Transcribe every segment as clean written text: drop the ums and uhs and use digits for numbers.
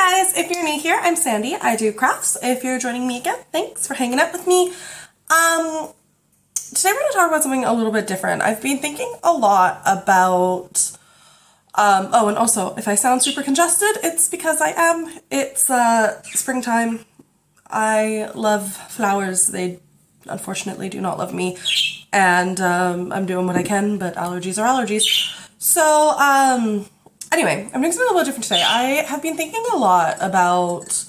Hi guys, if you're new here, I'm Sandy. I do crafts. If you're joining me again, thanks for hanging out with me. Today we're going to talk about something a little bit different. I've been thinking a lot about, oh, and also, if I sound super congested, it's because I am. It's springtime. I love flowers. They unfortunately do not love me, and I'm doing what I can, but allergies are allergies. So, anyway, I'm doing something a little different today. I have been thinking a lot about,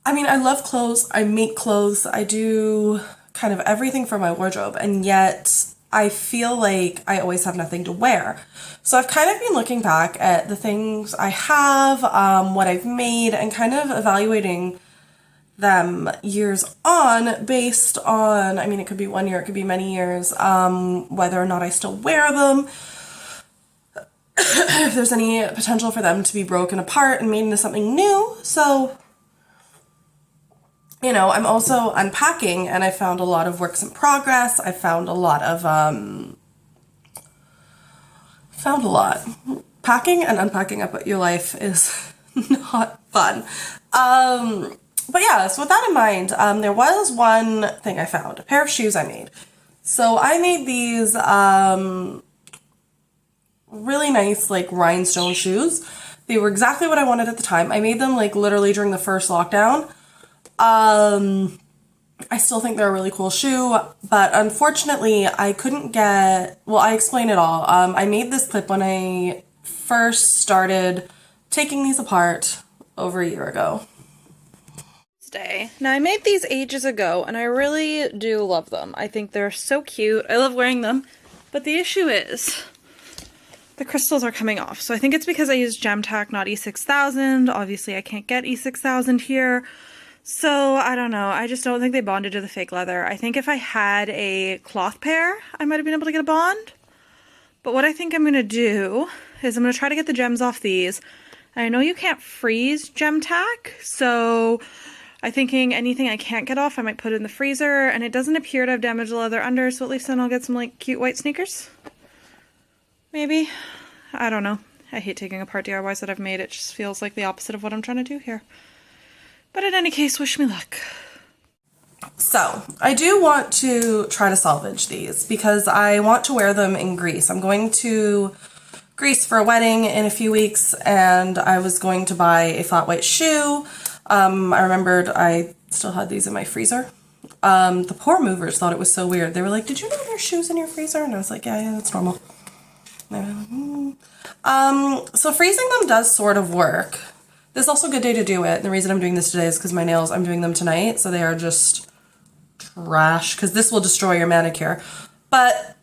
I love clothes, I make clothes, I do kind of everything for my wardrobe, and yet I feel like I always have nothing to wear. So I've kind of been looking back at the things I have, what I've made, and kind of evaluating them years on based on, it could be 1 year, it could be many years, whether or not I still wear them, if there's any potential for them to be broken apart and made into something new. So, I'm also unpacking, and I found a lot of works in progress. I found a lot of, Packing and unpacking up your life is not fun. But yeah, so with that in mind, there was one thing I found, a pair of shoes I made. So I made these, really nice, rhinestone shoes. They were exactly what I wanted at the time. I made them, literally during the first lockdown. I still think they're a really cool shoe, but unfortunately, I couldn't get, well, I explain it all. I made this clip when I first started taking these apart over a year ago. Now, I made these ages ago, and I really do love them. I think they're so cute. I love wearing them, but the issue is the crystals are coming off. So I think it's because I used Gem-Tac, not E6000. Obviously, I can't get E6000 here. So I don't know. I just don't think they bonded to the fake leather. I think if I had a cloth pair, I might have been able to get a bond. But what I think I'm going to do is I'm going to try to get the gems off these. And I know you can't freeze Gem-Tac, so I'm thinking anything I can't get off, I might put it in the freezer. And it doesn't appear to have damaged the leather under, so at least then I'll get some cute white sneakers. Maybe. I don't know. I hate taking apart DIYs that I've made. It just feels like the opposite of what I'm trying to do here. But in any case, wish me luck. So, I do want to try to salvage these because I want to wear them in Greece. I'm going to Greece for a wedding in a few weeks, and I was going to buy a flat white shoe. I remembered I still had these in my freezer. The poor movers thought it was so weird. They were like, "Did you know there's shoes in your freezer?" And I was like, yeah, that's normal. So freezing them does sort of work. This is also a good day to do it. And the reason I'm doing this today is because my nails, I'm doing them tonight, so they are just trash, because this will destroy your manicure. But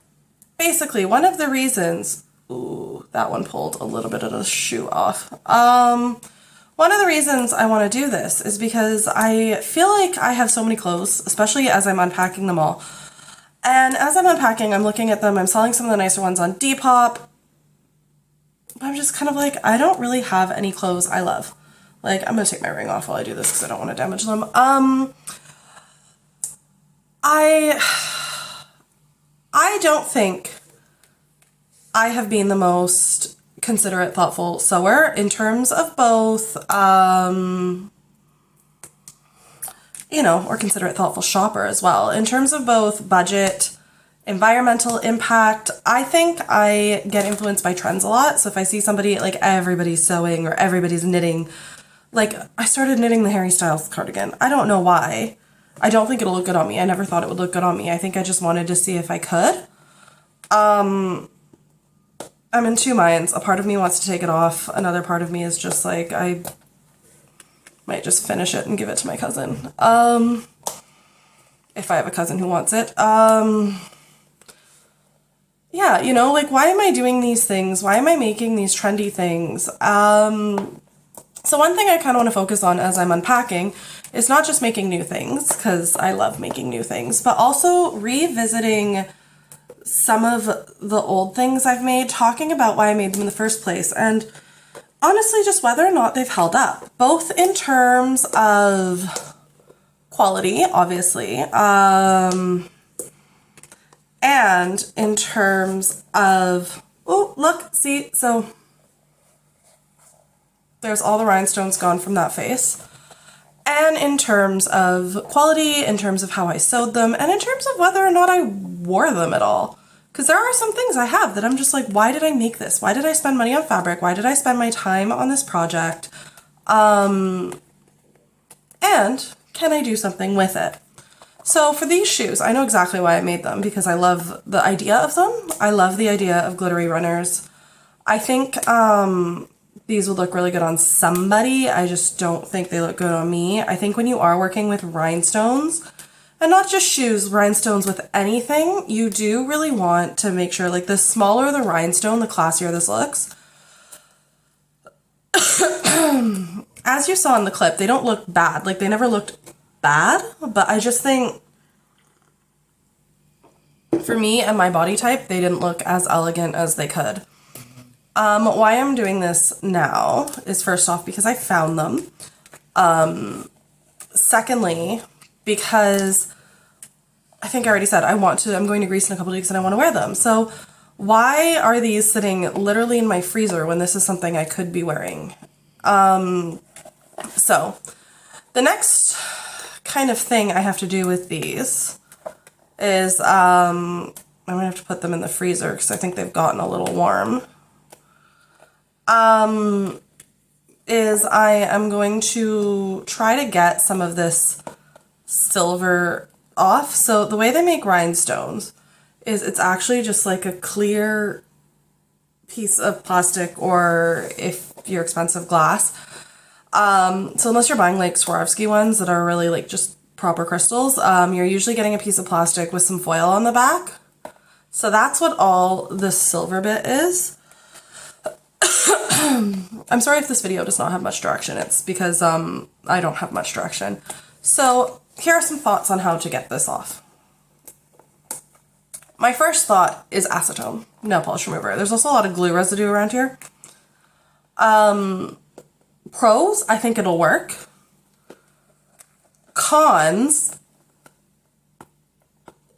basically, one of the reasons, ooh, that one pulled a little bit of the shoe off. One of the reasons I want to do this is because I feel like I have so many clothes, especially as I'm unpacking them all. And as I'm unpacking, I'm looking at them, I'm selling some of the nicer ones on Depop. I'm just kind of like, I don't really have any clothes I love. I'm going to take my ring off while I do this because I don't want to damage them. I don't think I have been the most considerate, thoughtful sewer in terms of both, or considerate, thoughtful shopper as well. In terms of both budget, environmental impact, I think I get influenced by trends a lot. So if I see somebody, everybody's sewing or everybody's knitting, I started knitting the Harry Styles cardigan. I don't know why. I don't think it'll look good on me. I never thought it would look good on me. I think I just wanted to see if I could. I'm in two minds. A part of me wants to take it off. Another part of me is just I might just finish it and give it to my cousin. If I have a cousin who wants it. Yeah, why am I doing these things? Why am I making these trendy things? So one thing I kind of want to focus on as I'm unpacking is not just making new things, because I love making new things, but also revisiting some of the old things I've made, talking about why I made them in the first place, and honestly just whether or not they've held up, both in terms of quality, obviously, and in terms of, oh, look, see, so There's all the rhinestones gone from that face. And in terms of quality, in terms of how I sewed them, and in terms of whether or not I wore them at all. Because there are some things I have that I'm just like, why did I make this? Why did I spend money on fabric? Why did I spend my time on this project? And can I do something with it? So for these shoes, I know exactly why I made them, because I love the idea of them. I love the idea of glittery runners. I think these would look really good on somebody. I just don't think they look good on me. I think when you are working with rhinestones, and not just shoes, rhinestones with anything, you do really want to make sure, like, the smaller the rhinestone, the classier this looks. As you saw in the clip, they don't look bad. Like, they never looked bad, but I just think for me and my body type, they didn't look as elegant as they could. Why I'm doing this now is, first off, because I found them. Secondly, because I think I already said I'm going to Greece in a couple weeks and I want to wear them. So why are these sitting literally in my freezer when this is something I could be wearing? So the next kind of thing I have to do with these is I'm gonna have to put them in the freezer because I think they've gotten a little warm. Is I am going to try to get some of this silver off. So the way they make rhinestones is it's actually just like a clear piece of plastic, or if you're expensive, glass. So unless you're buying like Swarovski ones that are really like just proper crystals, you're usually getting a piece of plastic with some foil on the back. So that's what all this silver bit is. I'm sorry if this video does not have much direction. It's because I don't have much direction. So here are some thoughts on how to get this off. My first thought is acetone, nail polish remover. There's also a lot of glue residue around here. Pros, I think it'll work. Cons,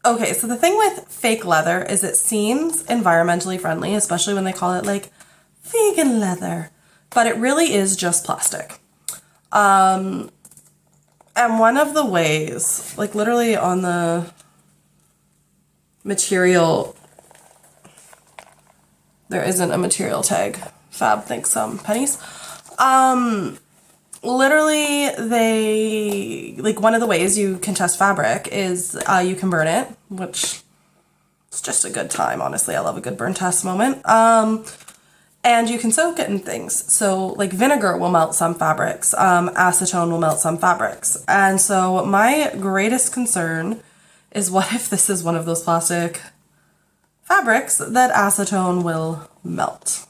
okay, so the thing with fake leather is it seems environmentally friendly, especially when they call it like vegan leather, but it really is just plastic. And one of the ways, like literally on the material, there isn't a material tag. Fab, thanks, pennies. Literally they, like one of the ways you can test fabric is you can burn it, which is just a good time, honestly. I love a good burn test moment. And you can soak it in things. So like vinegar will melt some fabrics, acetone will melt some fabrics. And so my greatest concern is, what if this is one of those plastic fabrics that acetone will melt?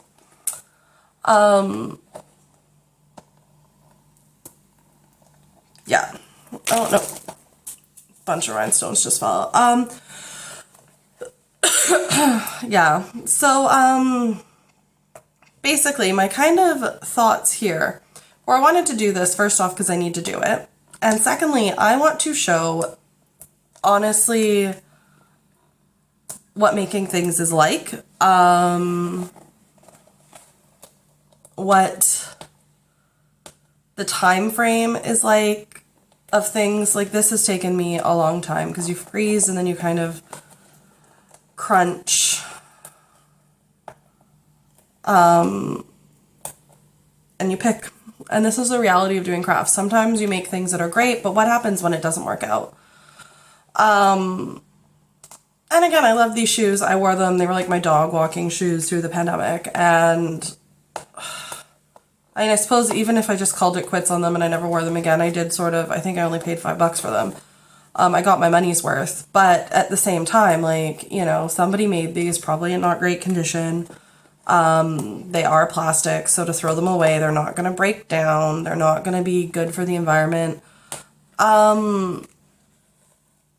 Yeah. Oh no. Bunch of rhinestones just fell. Yeah. So basically my kind of thoughts here, or I wanted to do this first off because I need to do it, and secondly I want to show honestly what making things is like, what the time frame is like of things. Like this has taken me a long time because you freeze and then you kind of crunch, and you pick. And this is the reality of doing crafts. Sometimes you make things that are great, but what happens when it doesn't work out? And again, I love these shoes. I wore them. They were like my dog walking shoes through the pandemic. And I mean, I suppose even if I just called it quits on them and I never wore them again, I did sort of, I think I only paid $5 for them. I got my money's worth. But at the same time, like, you know, somebody made these probably in not great condition. They are plastic, so to throw them away, they're not going to break down. They're not going to be good for the environment.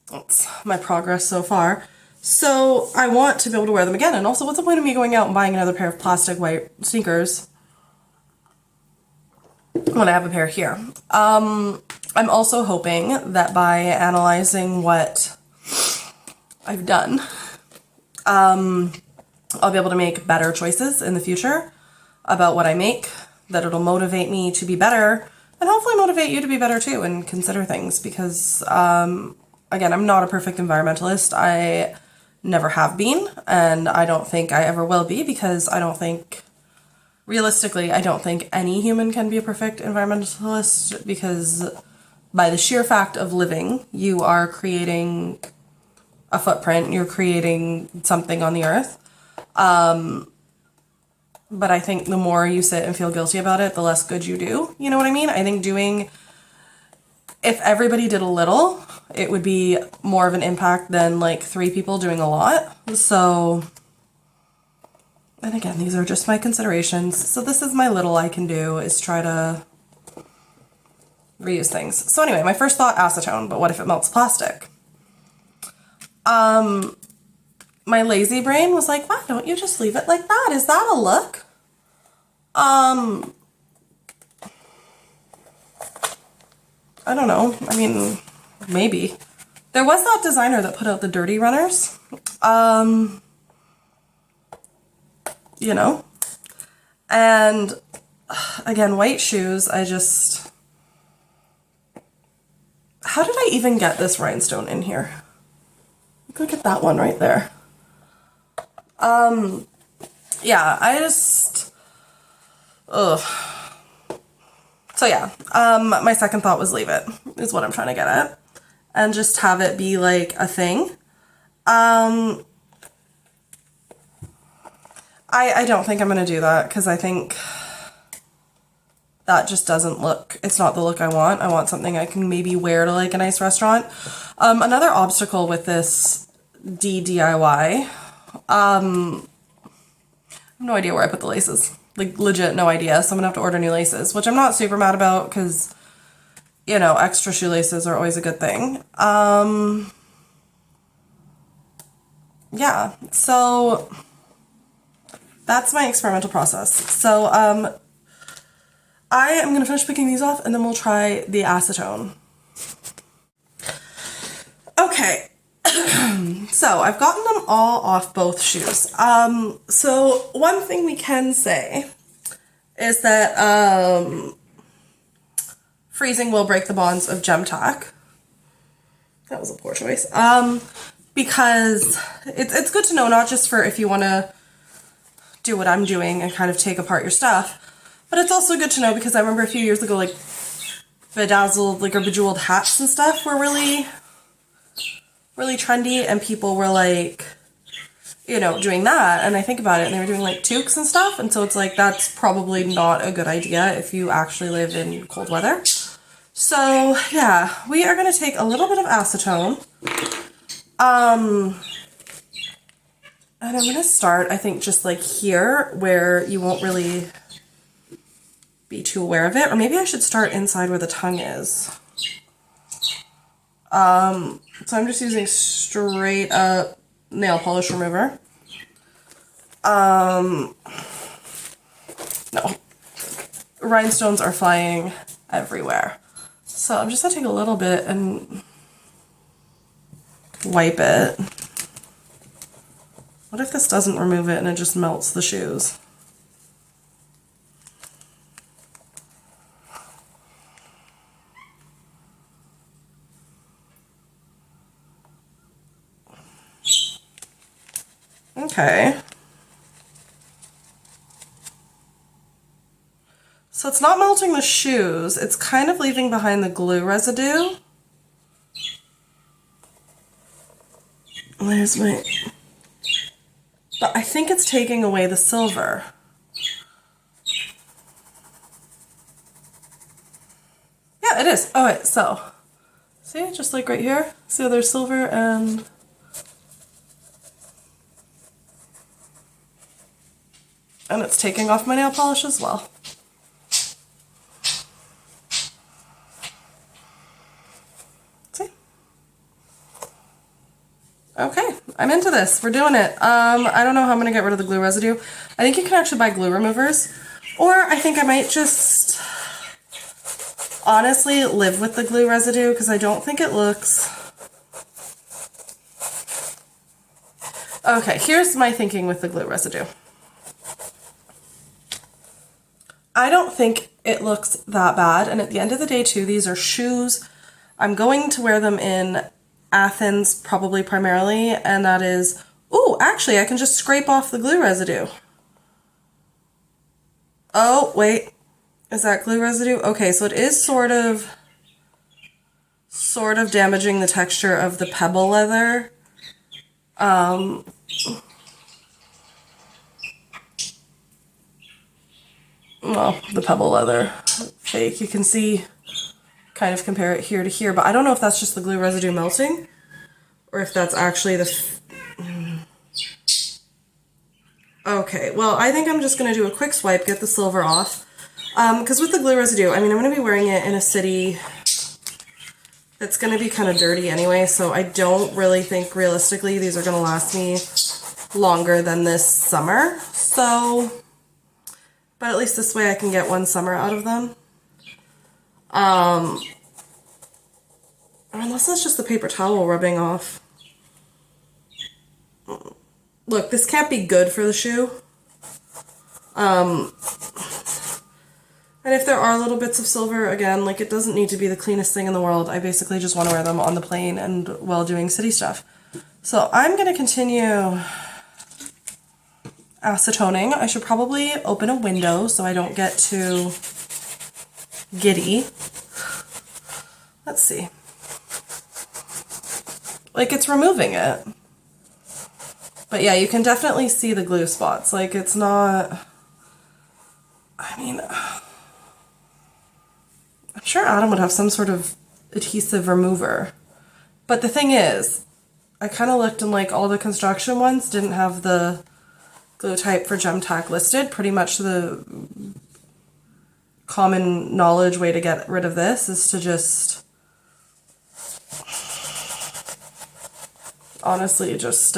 That's my progress so far. So I want to be able to wear them again. And also, what's the point of me going out and buying another pair of plastic white sneakers when I have a pair here? I'm also hoping that by analyzing what I've done, I'll be able to make better choices in the future about what I make that it'll motivate me to be better, and hopefully motivate you to be better too and consider things, because again, I'm not a perfect environmentalist. I never have been, and I don't think I ever will be, because I don't think, realistically, I don't think any human can be a perfect environmentalist, because by the sheer fact of living, you are creating a footprint, you're creating something on the earth. But I think the more you sit and feel guilty about it, the less good you do. You know what I mean? I think if everybody did a little, it would be more of an impact than like 3 people doing a lot. So, and again, these are just my considerations. So this is my little I can do, is try to reuse things. So anyway, my first thought, acetone, but what if it melts plastic? My lazy brain was like, why don't you just leave it like that? Is that a look? I don't know. I mean, maybe. There was that designer that put out the dirty runners. You know? And again, white shoes, how did I even get this rhinestone in here? Look at that one right there. Yeah, ugh. So yeah, my second thought was leave it, is what I'm trying to get at. And just have it be like a thing. I don't think I'm going to do that, because I think that just doesn't look, it's not the look I want. I want something I can maybe wear to like a nice restaurant. Another obstacle with this DIY, I have no idea where I put the laces. Like, legit no idea. So I'm gonna have to order new laces, which I'm not super mad about, because, you know, extra shoelaces are always a good thing. Yeah, so that's my experimental process. So I am going to finish picking these off, and then we'll try the acetone. Okay, so I've gotten them all off both shoes. So one thing we can say is that freezing will break the bonds of Gem-Tac. That was a poor choice. Because it's good to know, not just for if you want to do what I'm doing and kind of take apart your stuff, but it's also good to know because I remember a few years ago, like, bedazzled, like, or bejeweled hats and stuff were really, really trendy, and people were, like, you know, doing that, and I think about it, and they were doing, like, toques and stuff, and so it's like, that's probably not a good idea if you actually live in cold weather. So, yeah, we are going to take a little bit of acetone, and I'm going to start, I think, just, like, here, where you won't really be too aware of it, or maybe I should start inside where the tongue is. So I'm just using straight up nail polish remover. No, rhinestones are flying everywhere. So I'm just gonna take a little bit and wipe it. What if this doesn't remove it and it just melts the shoes? Okay. So it's not melting the shoes, it's kind of leaving behind the glue residue. Where's my... But I think it's taking away the silver. Yeah, it is. Oh wait, so... See, just like right here? See how there's silver and... And it's taking off my nail polish as well. See? Okay, I'm into this. We're doing it. I don't know how I'm gonna get rid of the glue residue. I think you can actually buy glue removers. Or I think I might just honestly live with the glue residue because I don't think it looks... Okay, here's my thinking with the glue residue. I don't think it looks that bad. And at the end of the day too, these are shoes. I'm going to wear them in Athens probably primarily, and that is, ooh, actually I can just scrape off the glue residue. Oh, wait. Is that glue residue? Okay, so it is sort of damaging the texture of the pebble leather. Well, the pebble leather fake. You can see, kind of compare it here to here, but I don't know if that's just the glue residue melting or if that's actually the... Okay, well, I think I'm just going to do a quick swipe, get the silver off. Because with the glue residue, I mean, I'm going to be wearing it in a city that's going to be kind of dirty anyway, so I don't really think realistically these are going to last me longer than this summer. So, but at least this way I can get one summer out of them. Unless that's just the paper towel rubbing off. Look, this can't be good for the shoe. And if there are little bits of silver, again, like, it doesn't need to be the cleanest thing in the world. I basically just want to wear them on the plane and while doing city stuff. So I'm going to continue acetoning. I should probably open a window so I don't get too giddy. Let's see. Like, it's removing it. But yeah, you can definitely see the glue spots. Like, it's not... I mean... I'm sure Adam would have some sort of adhesive remover. But the thing is, I kind of looked and like all the construction ones didn't have the glue type for Gem-Tac listed. Pretty much the common knowledge way to get rid of this is to just honestly just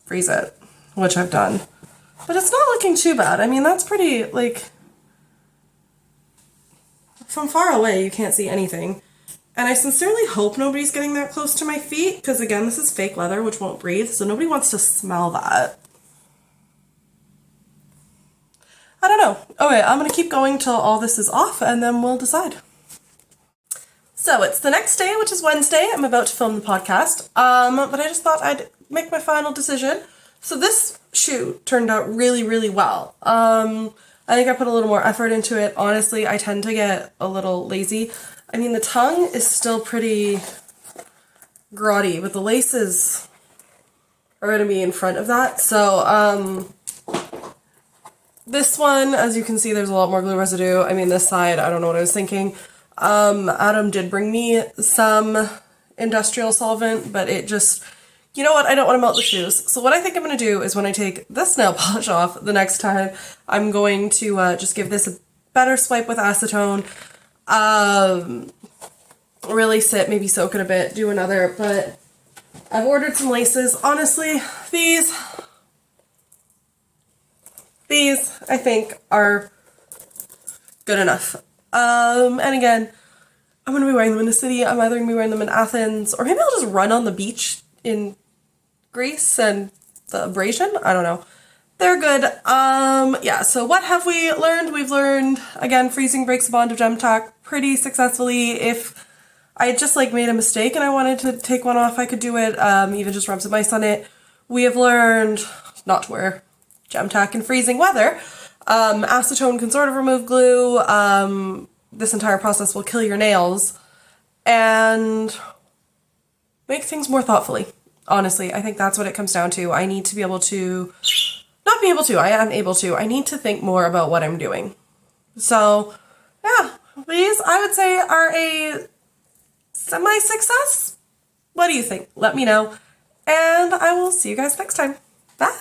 freeze it, which I've done. But it's not looking too bad. I mean, that's pretty, like, from far away you can't see anything. And I sincerely hope nobody's getting that close to my feet, because again, this is fake leather which won't breathe, so nobody wants to smell that. I don't know. Okay, I'm gonna keep going till all this is off and then we'll decide. So it's the next day, which is Wednesday. I'm about to film the podcast, but I just thought I'd make my final decision. So this shoe turned out really, really well. I think I put a little more effort into it. Honestly, I tend to get a little lazy. I mean, the tongue is still pretty grotty, but the laces are going to be in front of that. So, this one, as you can see, there's a lot more glue residue. I mean, this side, I don't know what I was thinking. Adam did bring me some industrial solvent, but it just... You know what? I don't want to melt the shoes. So what I think I'm going to do is when I take this nail polish off the next time, I'm going to just give this a better swipe with acetone. Really sit, maybe soak it a bit, do another. But I've ordered some laces. Honestly, these I think are good enough. And again, I'm going to be wearing them in the city. I'm either going to be wearing them in Athens, or maybe I'll just run on the beach in Greece and the abrasion. I don't know. They're good. Yeah, so what have we learned? We've learned, again, freezing breaks the bond of Gem-Tac pretty successfully. If I had just like made a mistake and I wanted to take one off, I could do it. Even just rub some ice on it. We have learned not to wear Gem-Tac in freezing weather. Acetone can sort of remove glue. This entire process will kill your nails and make things more thoughtfully. Honestly, I think that's what it comes down to. I need to be able to, not be able to, I am able to. I need to think more about what I'm doing. So, yeah, these I would say are a semi-success. What do you think? Let me know. And I will see you guys next time. Bye.